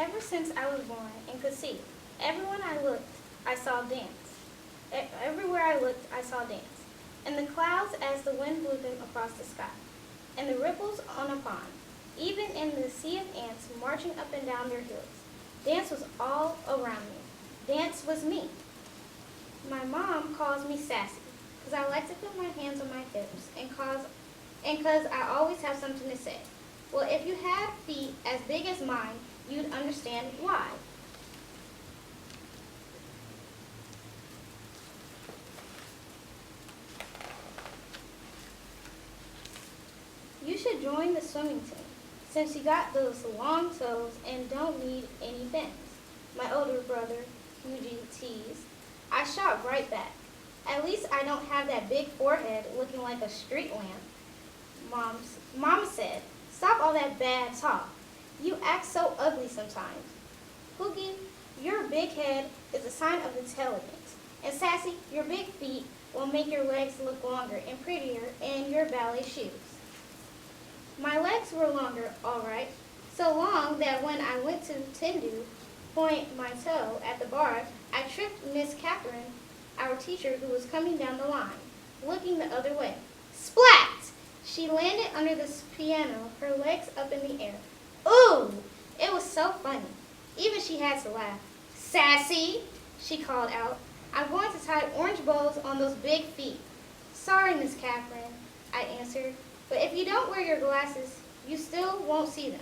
Ever since I was born and could see, everyone I looked, I saw dance. Everywhere I looked, I saw dance. In the clouds as the wind blew them across the sky, in the ripples on a pond, even in the sea of ants marching up and down their hills. Dance was all around me. Dance was me. My mom calls me sassy because I like to put my hands on my hips and because I always have something to say. Well, if you had feet as big as mine, you'd understand why. You should join the swimming team since you got those long toes and don't need any fins. My older brother, Eugene, teased. I shot right back. At least I don't have that big forehead looking like a street lamp. Mama said, stop all that bad talk. You act so ugly sometimes. Poogie, your big head is a sign of intelligence. And Sassy, your big feet will make your legs look longer and prettier in your ballet shoes. My legs were longer, all right, so long that when I went to point my toe at the bar, I tripped Miss Catherine, our teacher, who was coming down the line, looking the other way. Splat! She landed under the piano, her legs up in the air. Ooh! It was so funny. Even she had to laugh. Sassy, she called out. I'm going to tie orange bows on those big feet. Sorry, Miss Catherine, I answered. But if you don't wear your glasses, you still won't see them.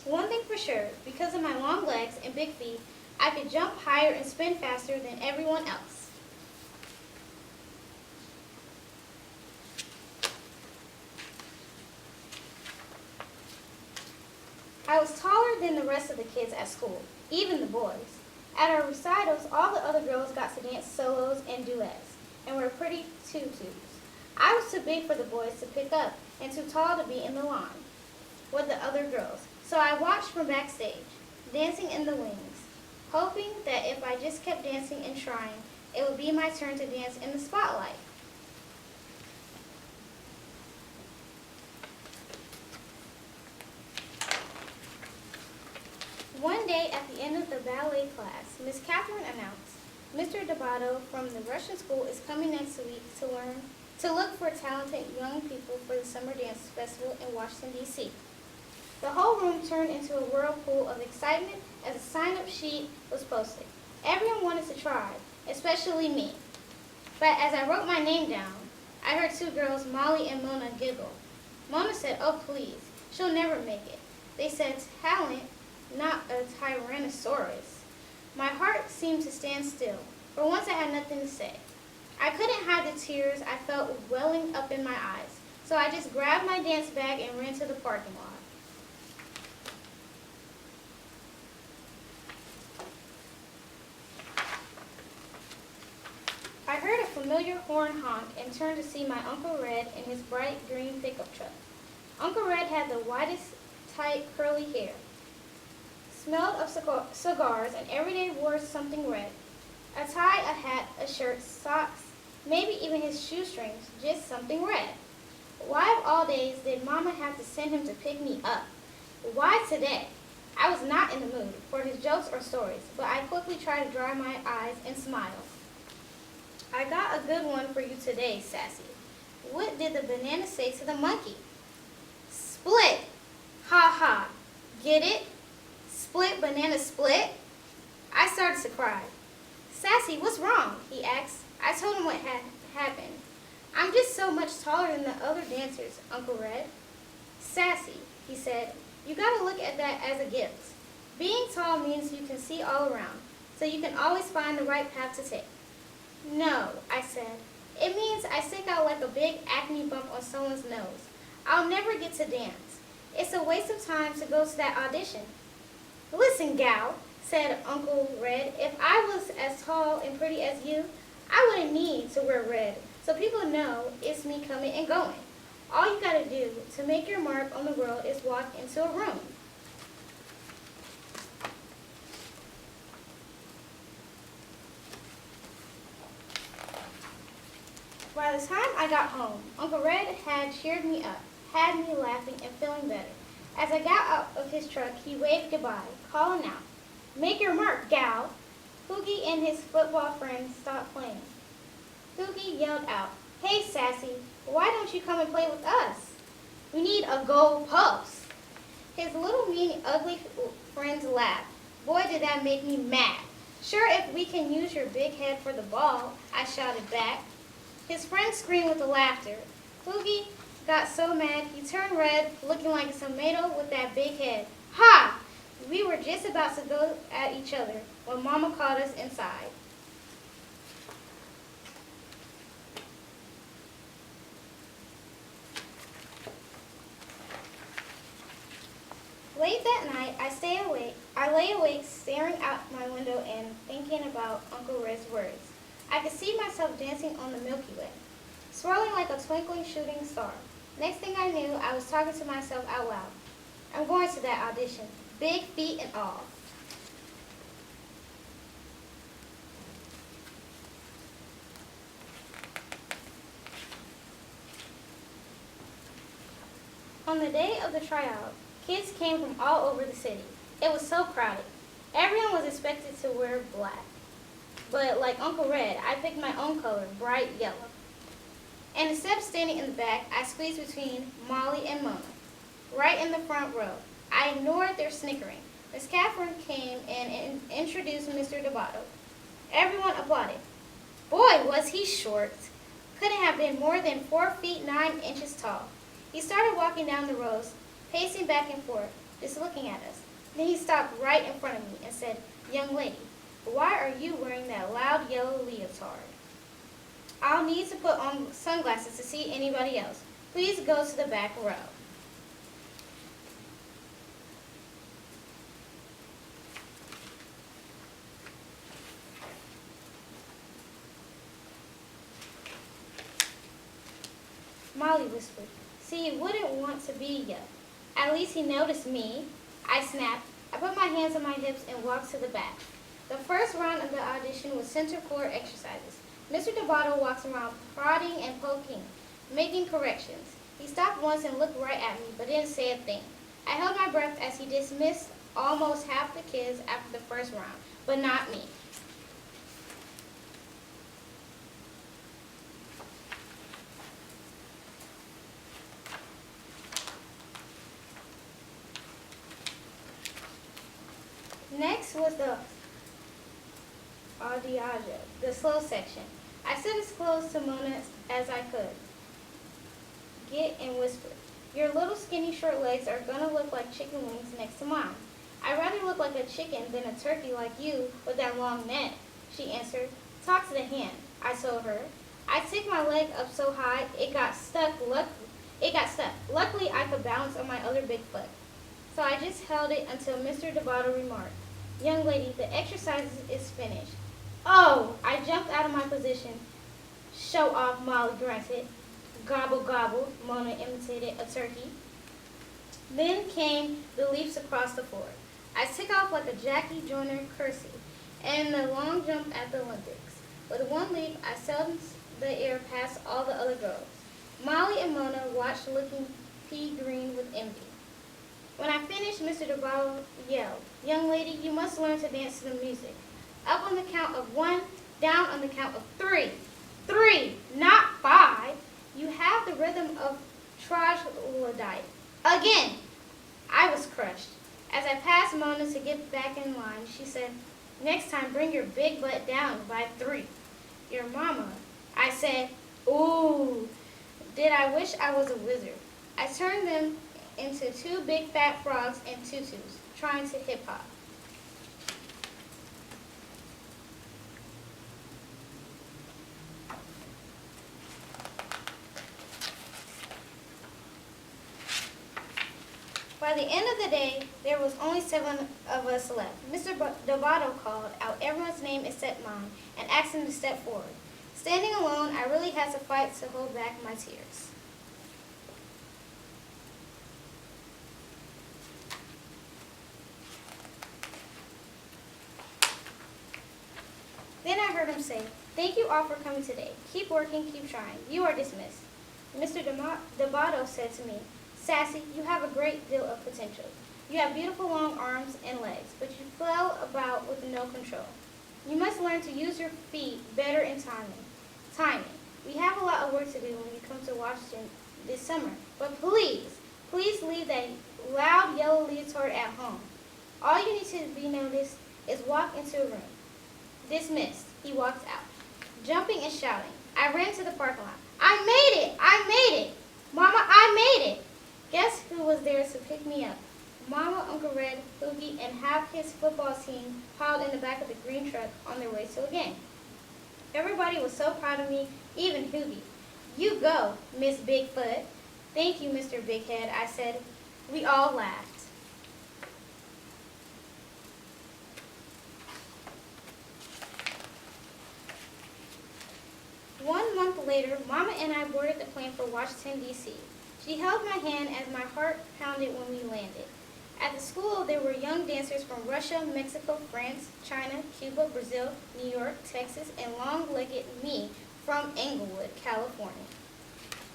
One thing for sure, because of my long legs and big feet, I could jump higher and spin faster than everyone else. I was taller than the rest of the kids at school, even the boys. At our recitals, all the other girls got to dance solos and duets, and were pretty tutus. I was too big for the boys to pick up and too tall to be in the line with the other girls, so I watched from backstage, dancing in the wings, hoping that if I just kept dancing and trying, it would be my turn to dance in the spotlight. One day at the end of the ballet class, Miss Catherine announced, Mr. Debato from the Russian school is coming next week to look for talented young people for the Summer Dance Festival in Washington, D.C. The whole room turned into a whirlpool of excitement as a sign-up sheet was posted. Everyone wanted to try, especially me. But as I wrote my name down, I heard two girls, Molly and Mona, giggle. Mona said, oh please, she'll never make it. They said talent, not a tyrannosaurus. My heart seemed to stand still. For once I had nothing to say. I couldn't hide the tears I felt welling up in my eyes, so I just grabbed my dance bag and ran to the parking lot. I heard a familiar horn honk and turned to see my Uncle Red in his bright green pickup truck. Uncle Red had the whitest, tight, curly hair, smelled of cigars, and every day wore something red. A tie, a hat, a shirt, socks, maybe even his shoestrings, just something red. Why of all days did Mama have to send him to pick me up? Why today? I was not in the mood for his jokes or stories, but I quickly tried to dry my eyes and smile. I got a good one for you today, Sassy. What did the banana say to the monkey? Split! Ha ha! Get it? Split, banana, split? I started to cry. Sassy, what's wrong? He asked. I told him what had happened. I'm just so much taller than the other dancers, Uncle Red. Sassy, he said, you gotta look at that as a gift. Being tall means you can see all around, so you can always find the right path to take. No, I said. It means I stick out like a big acne bump on someone's nose. I'll never get to dance. It's a waste of time to go to that audition. Listen, gal, said Uncle Red, if I was as tall and pretty as you, I wouldn't need to wear red, so people know it's me coming and going. All you gotta do to make your mark on the world is walk into a room. By the time I got home, Uncle Red had cheered me up, had me laughing and feeling better. As I got out of his truck, he waved goodbye, calling out, "Make your mark, gal!" Poogie and his football friends stopped playing. Poogie yelled out, "Hey, Sassy, why don't you come and play with us? We need a goal post." His little mean, ugly friends laughed. Boy, did that make me mad. "Sure, if we can use your big head for the ball," I shouted back. His friends screamed with the laughter. Poogie got so mad he turned red, looking like a tomato with that big head. Ha! We were just about to go at each other when Mama called us inside. Late that night, I lay awake staring out my window and thinking about Uncle Red's words. I could see myself dancing on the Milky Way, swirling like a twinkling shooting star. Next thing I knew, I was talking to myself out loud. I'm going to that audition, big feet and all. On the day of the tryout, kids came from all over the city. It was so crowded. Everyone was expected to wear black. But like Uncle Red, I picked my own color, bright yellow. And instead of standing in the back, I squeezed between Molly and Mona, right in the front row. I ignored their snickering. Miss Catherine came and introduced Mr. Debato. Everyone applauded. Boy, was he short. Couldn't have been more than 4 feet 9 inches tall. He started walking down the rows, pacing back and forth, just looking at us. Then he stopped right in front of me and said, "Young lady, why are you wearing that loud yellow leotard? I'll need to put on sunglasses to see anybody else. Please go to the back row." Molly whispered, "See, you wouldn't want to be ya." At least he noticed me. I snapped. I put my hands on my hips and walked to the back. The first round of the audition was center floor exercises. Mr. Debato walks around prodding and poking, making corrections. He stopped once and looked right at me, but didn't say a thing. I held my breath as he dismissed almost half the kids after the first round, but not me. Next was the adagio, the slow section. I stood as close to Mona as I could get and whispered, "Your little skinny short legs are gonna look like chicken wings next to mine." "I'd rather look like a chicken than a turkey like you with that long neck," she answered. "Talk to the hand," I told her. I took my leg up so high it got stuck. Luckily, I could balance on my other big foot. So I just held it until Mr. Debato remarked, "Young lady, the exercise is finished." "Oh!" I jumped out of my position. "Show off," Molly grunted. "Gobble, gobble," Mona imitated a turkey. Then came the leaps across the floor. I took off like a Jackie Joyner Kersey and the long jump at the Olympics. With one leap, I sailed into the air past all the other girls. Molly and Mona watched looking pea-green with envy. When I finished, Mr. Debato yelled, "Young lady, you must learn to dance to the music. Up on the count of 1, down on the count of 3. 3, not 5. You have the rhythm of troglodyte." Again! I was crushed. As I passed Mona to get back in line, she said, "Next time, bring your big butt down by 3. Your mama." I said, "Ooh, did I wish I was a wizard." I turned them into 2 big fat frogs and tutus, trying to hip-hop. By the end of the day, there was only 7 of us left. Mr. Debato called out everyone's name except mine and asked them to step forward. Standing alone, I really had to fight to hold back my tears. Then I heard him say, "Thank you all for coming today. Keep working, keep trying. You are dismissed." Mr. Debato said to me, Sassy, you have a great deal of potential. You have beautiful long arms and legs, but you fell about with no control. You must learn to use your feet better in timing. We have a lot of work to do when you come to Washington this summer, but please leave that loud yellow leotard at home. All you need to be noticed is walk into a room. Dismissed. He walked out, jumping and shouting. I ran to the parking lot. I made it! I made it! Mama, I made it! Guess who was there to pick me up? Mama, Uncle Red, Hoogie, and half his football team piled in the back of the green truck on their way to a game. Everybody was so proud of me, even Hoogie. You go, Miss Bigfoot. Thank you, Mr. Bighead, I said. We all laughed. One month later, Mama and I boarded the plane for Washington, D.C. She held my hand as my heart pounded when we landed. At the school, there were young dancers from Russia, Mexico, France, China, Cuba, Brazil, New York, Texas, and long-legged me from Inglewood, California.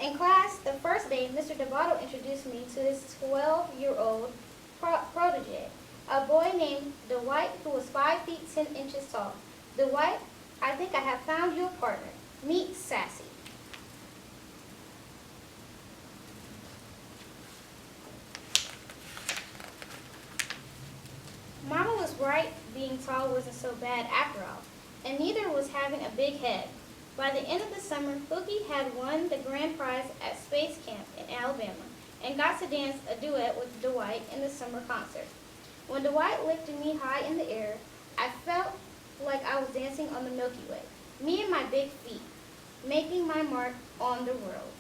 In class, the first day, Mr. Devato introduced me to his 12-year-old protege, a boy named Dwight who was 5 feet 10 inches tall. Dwight, I think I have found you a partner. Meet Sassy. Mama was right, being tall wasn't so bad after all, and neither was having a big head. By the end of the summer, Hoogie had won the grand prize at Space Camp in Alabama and got to dance a duet with Dwight in the summer concert. When Dwight lifted me high in the air, I felt like I was dancing on the Milky Way, me and my big feet, making my mark on the world.